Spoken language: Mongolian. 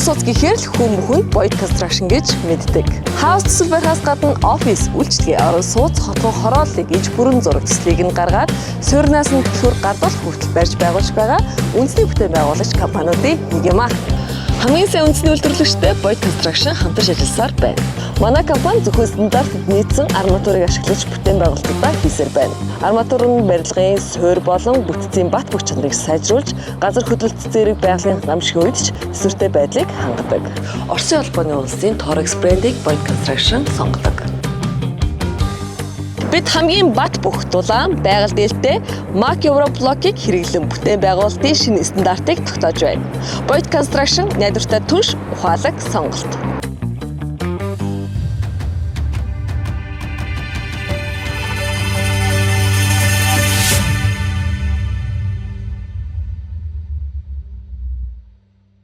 сууц гэхээр л хүмүүхэнд Boyd Construction гэж мэддэг. Хаус төсөл барихаас гадна офис, үйлчлэгээ, орон сууц, хотгон хорооллыг иж бүрэн зураг төслийг нь гаргаад суурнаас нь дэлгүүр гардал хүртэл барьж байгуулж байгаа үндэсний бүтээн байгуулагч компаниудын нэг юм аа. Хамгийн сайн үндэсний үйлдвэрлэгчтэй Boyd Construction хамтарч ажилласаар байна. Манай компани зөвхөн стандартад нийцсэн арматурыг ашиглаж бүтээн байгуулалтаа хийсээр байна. Арматур нь барилгын суурь болон бүтцийн бат бөх чанарыг сайжруулж, газар хөдлөлт зэрэг байгалийн гамшиг үед ч төсвөртэй байдлыг хангадаг. Оросын холбооны улсын Torex брендийг Boyd Construction сонгодог. Бид хамгийн бат бөх дулаан байгаль дээлтэй Mac Европлокийг хэрэглэн бүтээн байгуулалтын шинэ стандартыг тогтоож байна. Boyd Construction найдвартай түнш ухаалаг сонголт.